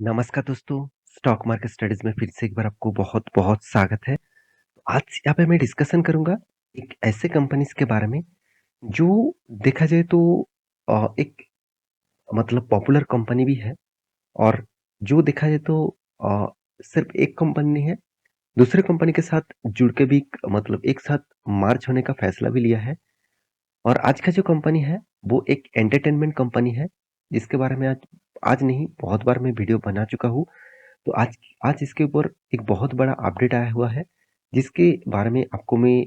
नमस्कार दोस्तों, stock market studies में फिर से एक बार आपको बहुत-बहुत स्वागत है। आज यहाँ पे मैं डिस्कशन करूँगा एक ऐसे कंपनीज़ के बारे में जो देखा जाए तो एक मतलब पॉपुलर कंपनी भी है और जो देखा जाए तो अ, सिर्फ़ एक कंपनी नहीं है, दूसरे कंपनी के साथ जुड़ के भी मतलब एक साथ मर्ज होने का फैसला भी लिया है। और आज का जो कंपनी है, वो एक एंटरटेनमेंट कंपनी है, जिसके बारे में आज आज नहीं बहुत बार मैं वीडियो बना चुका हूँ। तो आज आज इसके ऊपर एक बहुत बड़ा अपडेट आया हुआ है, जिसके बारे में आपको मैं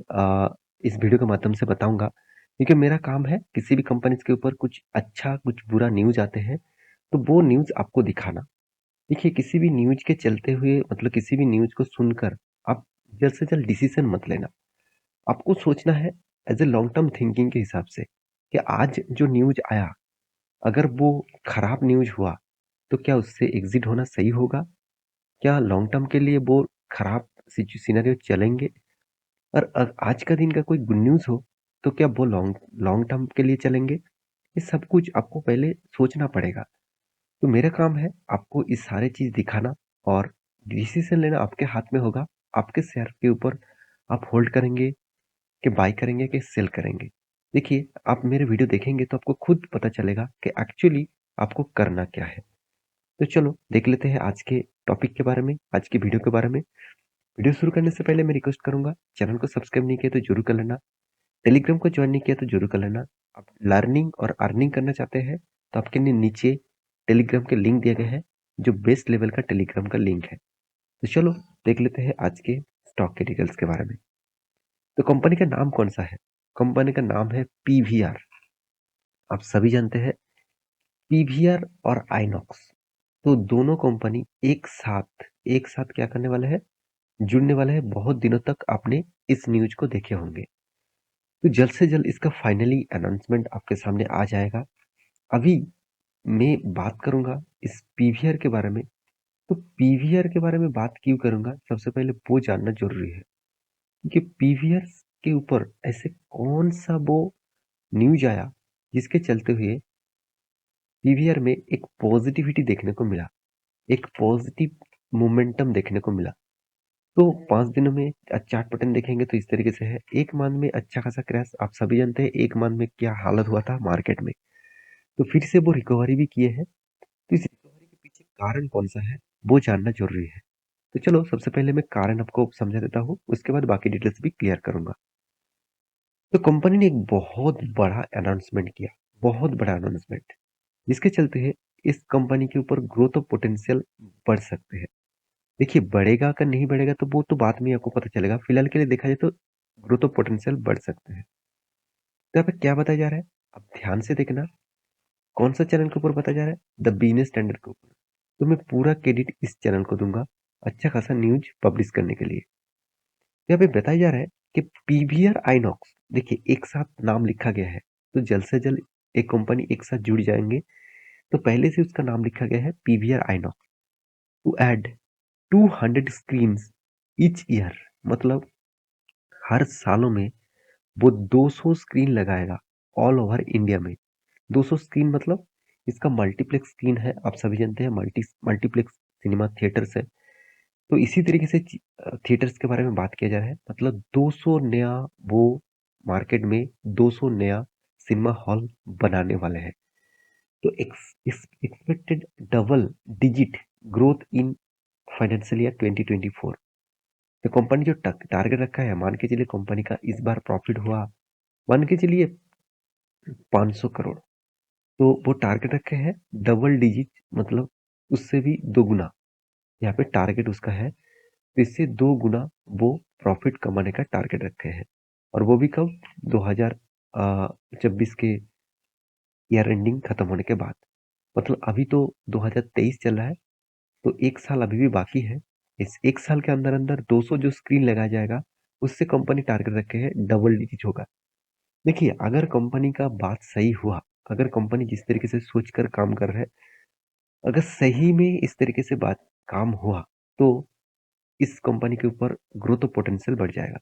इस वीडियो के माध्यम से बताऊँगा। क्योंकि मेरा काम है किसी भी कंपनीज़ के ऊपर कुछ अच्छा, कुछ बुरा न्यूज़ आते हैं, तो वो न्यूज़ आपको दिखाना। देखिए, किसी भी न्यूज़ के चलते हुए मतलब किसी भी न्यूज़ को सुनकर आप जल्द से जल्द डिसीज़न मत लेना। आपको सोचना है as a long term thinking के हिसाब से, कि आज जो न्यूज़ आया, अगर वो खराब न्यूज़ हुआ, तो क्या उससे एग्ज़िट होना सही होगा? क्या लॉन्ग टर्म के लिए वो खराब सिनेरियो चलेंगे? और आज का दिन का कोई गुड न्यूज़ हो, तो क्या वो लॉन्ग लॉन्ग टर्म के लिए चलेंगे? ये सब कुछ आपको पहले सोचना पड़ेगा। तो मेरा काम है आपको ये सारी चीज़ दिखाना और डिसीज़न लेना आपके हाथ में होगा। आपके शेयर के ऊपर आप होल्ड करेंगे, कि बाय करेंगे, कि सेल करेंगे। देखिए, आप मेरे वीडियो देखेंगे तो आपको खुद पता चलेगा कि एक्चुअली आपको करना क्या है। तो चलो देख लेते हैं आज के टॉपिक के बारे में, आज की वीडियो के बारे में। वीडियो शुरू करने से पहले मैं रिक्वेस्ट करूंगा, चैनल को सब्सक्राइब नहीं किया तो जरूर कर लेना। टेलीग्राम को ज्वाइन नहीं किया तो जरूर कर लेना। आप लर्निंग और अर्निंग करना चाहते हैं तो आपके लिए नीचे टेलीग्राम के लिंक दिए गए हैं, जो बेस्ट लेवल का टेलीग्राम का लिंक है। तो चलो देख लेते हैं आज के स्टॉक के डिटेल्स के बारे में। तो कंपनी का नाम कौन सा है? कंपनी का नाम है पीवीआर। आप सभी जानते हैं पीवीआर और आइनॉक्स, तो दोनों कंपनी एक साथ क्या करने वाले हैं, जुड़ने वाले हैं। बहुत दिनों तक आपने इस न्यूज को देखे होंगे, तो जल्द से जल्द इसका फाइनली अनाउंसमेंट आपके सामने आ जाएगा। अभी मैं बात करूंगा इस पीवीआर के बारे में। तो पीवीआर के बारे में बात क्यों करूंगा, सबसे पहले वो जानना जरूरी है कि पीवीआर के ऊपर ऐसे कौन सा वो न्यूज आया जिसके चलते हुए पीवीआर में एक पॉजिटिविटी देखने को मिला, एक पॉजिटिव मोमेंटम देखने को मिला। तो 5 दिनों में चार्ट पैटर्न देखेंगे तो इस तरीके से है। 1 मंथ में अच्छा खासा क्रैश, आप सभी जानते हैं 1 मंथ में क्या हालत हुआ था मार्केट में। तो फिर से वो रिकवरी भी किए हैं। तो इस रिकवरी के पीछे कारण कौन-सा है, वो जानना ज़रूरी है। तो चलो सबसे पहले मैं कारण आपको समझा देता हूँ, उसके बाद बाकी डिटेल्स भी क्लियर करूँगा। तो कंपनी ने एक बहुत बड़ा अनाउंसमेंट किया, बहुत बड़ा अनाउंसमेंट, जिसके चलते है इस कंपनी के ऊपर ग्रोथ ऑफ पोटेंशियल बढ़ सकते हैं। देखिए, बढ़ेगा का नहीं बढ़ेगा तो वो तो बाद में आपको पता चलेगा। फिलहाल के लिए देखा जाए तो ग्रोथ ऑफ पोटेंशियल बढ़ सकते हैं। तो यहाँ पे क्या बताया जा रहा है, अब ध्यान से देखना। कौन सा चैनल के ऊपर बताया जा रहा है, द बिजनेस स्टैंडर्ड के ऊपर। तो मैं पूरा क्रेडिट इस चैनल को दूंगा अच्छा खासा न्यूज पब्लिश करने के लिए। यहाँ पे बताया जा रहा है कि पीवीआर आइनॉक्स, देखिए एक साथ नाम लिखा गया है, तो जल्द से जल्द एक कंपनी एक साथ जुड़ जाएंगे। तो पहले से उसका नाम लिखा गया है PVR INOX to add 200 screens each year. मतलब हर सालों में वो 200 स्क्रीन लगाएगा ऑल ओवर इंडिया में। 200 स्क्रीन मतलब इसका मल्टीप्लेक्स स्क्रीन है, आप सभी जानते हैं मल्टीप्लेक्स सिनेमा थिएटर्स है। तो इसी तरीके से थिएटर्स के बारे में बात किया जा रहा है, मतलब 200 नया वो मार्केट में 200 नया सिनेमा हॉल बनाने वाले हैं। तो expected double digit growth in financial year 2024। तो कंपनी जो टारगेट रखा है, मान के चलिए कंपनी का इस बार प्रॉफिट हुआ, मान के चलिए 500 करोड़। तो वो टारगेट रखे हैं डबल डिजिट, मतलब उससे भी दोगुना। यहाँ पे टारगेट उसका है, तो इससे 2 गुना वो प्रॉफिट कमाने का टारगेट रखे हैं। और वो भी कब, 2024 के ईयर एंडिंग खत्म होने के बाद। मतलब अभी तो 2023 चल रहा है, तो 1 साल अभी भी बाकी है। इस 1 साल के अंदर-अंदर 200 जो स्क्रीन लगाया जाएगा, उससे कंपनी टारगेट रखे है डबल डिजिट होगा। देखिए, अगर कंपनी का बात सही हुआ, अगर कंपनी जिस तरीके से सोचकर काम कर रहा है, अगर सही में इस तरीके से बात काम हुआ, तो इस कंपनी के ऊपर ग्रोथ पोटेंशियल बढ़ जाएगा।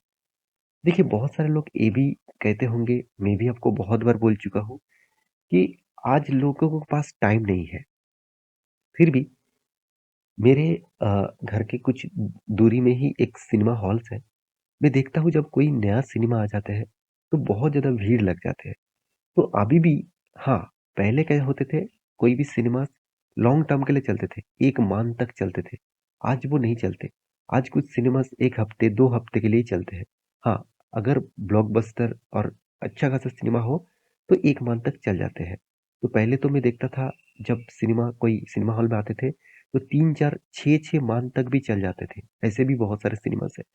देखिए, बहुत सारे लोग ये भी कहते होंगे, मैं भी आपको बहुत बार बोल चुका हूँ कि आज लोगों के पास टाइम नहीं है। फिर भी मेरे घर के कुछ दूरी में ही एक सिनेमा हॉल्स है। मैं देखता हूँ जब कोई नया सिनेमा आ जाता है, तो बहुत ज़्यादा भीड़ लग जाते हैं। तो अभी भी हाँ, पहले क्या होते थे, कोई भी सिनेमा लॉन्ग टर्म के लिए चलते थे, 1 मंथ तक चलते थे। आज वो नहीं चलते। आज कुछ सिनेमास 1 हफ्ते, 2 हफ्ते के लिए ही चलते हैं। हाँ, अगर ब्लॉकबस्टर और अच्छा खासा सिनेमा हो, तो 1 मंथ तक चल जाते हैं। तो पहले तो मैं देखता था, जब कोई सिनेमा हॉल में आते थे, तो 3-4, 6-6 मंथ तक भी चल जाते थे। ऐसे भी बहुत सारे सिनेमास हैं।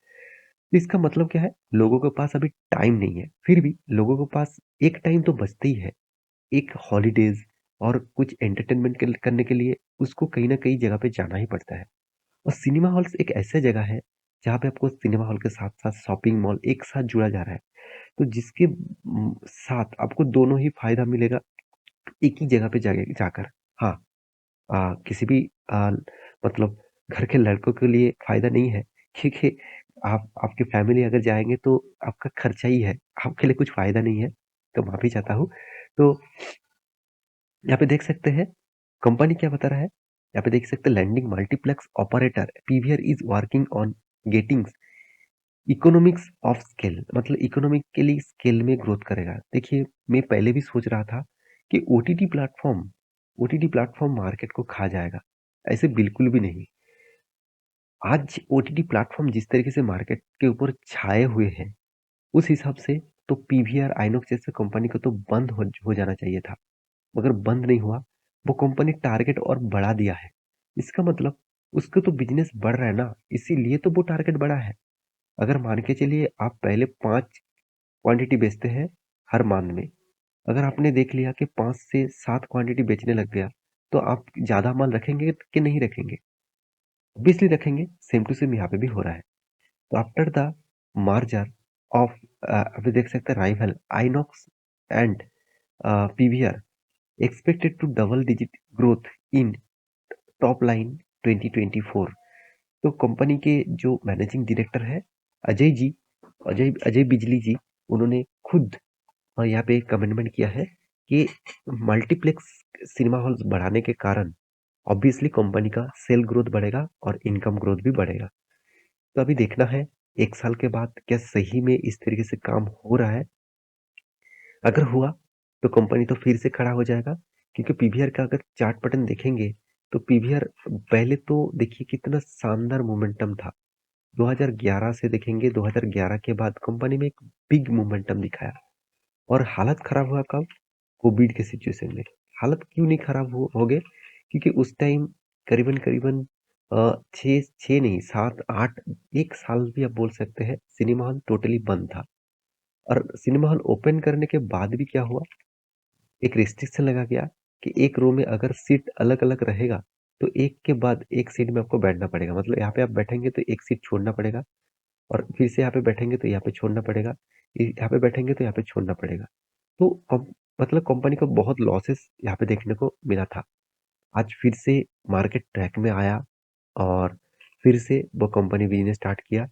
तो इसका मतलब क्या है? लोगों के पास अभी टाइम नहीं है। फिर भी लोगों के पास एक टाइम तो बचता ही है। एक हॉलिडेज़ और कुछ एंटरटेनमेंट करने के लिए उसको कहीं न कहीं जगह पे जाना ही पड़ता है। और सिनेमा हॉल्स एक ऐसा जगह है, जहाँ पे आपको सिनेमा हॉल के साथ-साथ शॉपिंग मॉल एक साथ जुड़ा जा रहा है। तो जिसके साथ आपको दोनों ही फ़ायदा मिलेगा एक ही जगह पे जाके जाकर। हाँ, किसी भी अ, मतलब घर के लड़कों के लिए फ़ायदा नहीं है, क्योंकि आप आपकी फैमिली अगर जाएँगे तो आपका खर्चा ही है, आपके लिए कुछ फ़ायदा नहीं है, तो माफ़ी चाहता हूँ। तो यहाँ पे देख सकते हैं, कंपनी क्या बता रहा है? यहाँ पे देख सकते हैं, leading multiplex operator PVR is working on getting economics of scale, मतलब इकोनॉमिकली स्केल में ग्रोथ करेगा। देखिए, मैं पहले भी सोच रहा था कि ओटीटी प्लेटफ़ॉर्म मार्केट को खा जाएगा। ऐसे बिल्कुल भी नहीं। आज ओटीटी प्लेटफ़ॉर्म जिस तरीके से मार्केट के ऊपर छाए हुए हैं, उस हिसाब से तो पीवीआर, आइनॉक्स जैसे कंपनी को तो बंद हो जाना चाहिए था। मगर बंद नहीं हुआ, वो कंपनी टारगेट और बढ़ा दिया है। इसका मतलब उसका तो बिज़नेस बढ़ रहा है ना, इसीलिए तो वो टारगेट बढ़ा है। अगर मान के चलिए आप पहले 5 क्वांटिटी बेचते हैं हर मंथ में, अगर आपने देख लिया कि 5 से 7 क्वांटिटी बेचने लग गया, तो आप ज़्यादा माल रखेंगे कि नहीं रखेंगे? ऑब्वियसली रखेंगे, सेम टू सेम यहाँ पे भी हो रहा है। तो आफ्टर द मर्जर ऑफ अभी देख सकते हैं rival INOX and PVR expected to double digit growth in top line 2024। तो कंपनी के जो मैनेजिंग डायरेक्टर है अजय जी, अजय अजय बिजली जी, उन्होंने खुद यहाँ पे कमिटमेंट किया है कि मल्टीप्लेक्स सिनेमा हॉल्स बढ़ाने के कारण ऑब्वियसली कंपनी का सेल ग्रोथ बढ़ेगा और इनकम ग्रोथ भी बढ़ेगा। तो अभी देखना है 1 साल के बाद क्या सही में इस तरीके से काम हो रहा है। अगर हुआ तो कंपनी तो फिर से खड़ा हो जाएगा, क्योंकि पीवीआर का अगर चार्ट पैटर्न देखेंगे तो पीवीआर पहले तो देखिए कितना शानदार मोमेंटम था। 2011 से देखेंगे, 2011 के बाद कंपनी में एक बिग मोमेंटम दिखाया। और हालत खराब हुआ कब? कोविड के सिचुएशन में। हालत क्यों नहीं खराब हो गए? क्योंकि उस टाइम करीबन करीबन 6 नहीं, 7 8 1 साल भी आप बोल सकते हैं, सिनेमा हॉल टोटली बंद था। और सिनेमा हॉल ओपन करने के बाद भी क्या हुआ, एक रिस्ट्रिक्शन लगा गया कि एक रो में अगर सीट अलग-अलग रहेगा, तो एक के बाद एक सीट में आपको बैठना पड़ेगा। मतलब यहाँ पे आप बैठेंगे तो एक सीट छोड़ना पड़ेगा, और फिर से यहाँ पे बैठेंगे तो यहाँ पे छोड़ना पड़ेगा, यहाँ पे बैठेंगे तो यहाँ पे छोड़ना पड़ेगा। तो मतलब कंपनी को बहुत लॉसेस यहाँ पे देखने को मिला था। आज फिर से मार्केट ट्रैक में आया और फिर से वो कंपनी बिज़नेस स्टार्ट किया।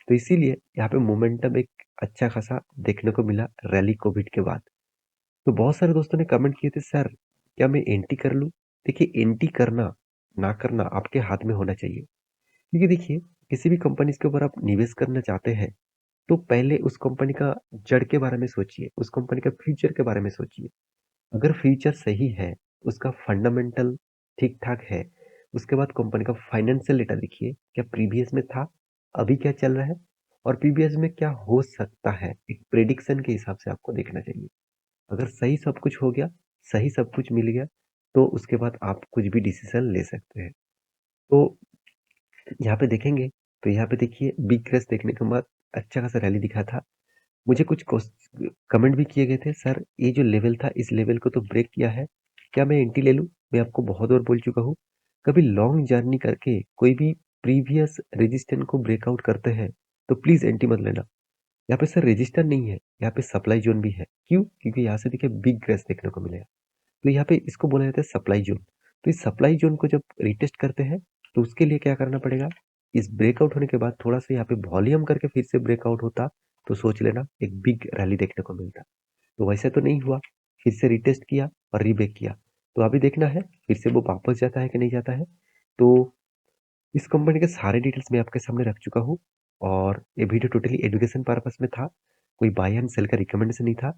तो इसीलिए यहाँ पे मोमेंटम एक अच्छा खासा देखने को मिला रैली कोविड के बाद। तो बहुत सारे दोस्तों ने कमेंट किए थे, सर क्या मैं एंटी कर लूँ? देखिए, एंटी करना, ना करना आपके हाथ में होना चाहिए। क्योंकि देखिए, किसी भी कंपनी के ऊपर आप निवेश करना चाहते हैं, तो पहले उस कंपनी का जड़ के बारे में सोचिए, उस कंपनी का फ्यूचर के बारे में सोचिए। अगर फ्यूचर सही है, उसका फंडामेंटल ठीक-ठाक है, उसके बाद कंपनी का फाइनेंशियल डेटा देखिए, क्या प्रीवियस में था, अभी क्या चल रहा है और प्रीवियस में क्या हो सकता है, एक प्रेडिक्शन के हिसाब से आपको देखना चाहिए। अगर सही सब कुछ हो गया, सही सब कुछ मिल गया, तो उसके बाद आप कुछ भी डिसीज़न ले सकते हैं। तो यहाँ पे देखेंगे, तो यहाँ पे देखिए बिग क्रैश देखने के बाद अच्छा खासा रैली दिखा था। मुझे कुछ कमेंट भी किए गए थे, सर ये जो लेवल था इस लेवल को तो ब्रेक किया है, क्या मैं एंटी ले लूँ? मैं आपको बहुत बार बोल चुका हूँ, कभी लॉन्ग जर्नी करके कोई भी प्रीवियस रेजिस्टेंस को ब्रेकआउट करते हैं, तो प्लीज़ एंटी मत लेना। यहाँ पे सर रेजिस्टेंस नहीं है, यहाँ पे सप्लाई ज़ोन भी है। क्यों? क्योंकि यहाँ से देखिए बिग क्रैश देखने को मिलेगा। तो यहाँ पे इसको बोला जाता है सप्लाई ज़ोन। तो इस सप्लाई ज़ोन को जब रीटेस्ट करते हैं, तो उसके लिए क्या करना पड़ेगा? इस ब्रेकआउट होने के बाद थोड़ा-सा यहाँ पे वॉल्यूम करके फिर से ब्रेकआउट होता, तो सोच लेना एक बिग रैली देखने को मिलता। तो वैसे तो नहीं हुआ, फिर से रीटेस्ट किया और रीब्रेक किया। तो अभी देखना है फिर से वो वापस जाता है कि नहीं जाता है। तो इस कंपनी के सारे डिटेल्स मैं आपके सामने रख चुका हूँ और ये वीडियो टोटली एजुकेशन पर्पस में था, कोई बाय एंड सेल का रिकमेंडेशन नहीं था।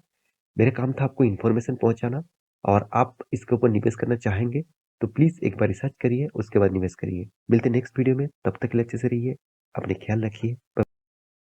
मेरा काम था आपको इन्फॉर्मेशन पहुँचाना और आप इसके ऊपर निवेश करना चाहेंगे, तो प्लीज़ एक बार रिसर्च करिए, उसके बाद निवेश करिए। मिलते हैं नेक्स्ट वीडियो में, तब तक के लिए अच्छे से रहिए, अपने ख्याल रखिए। ब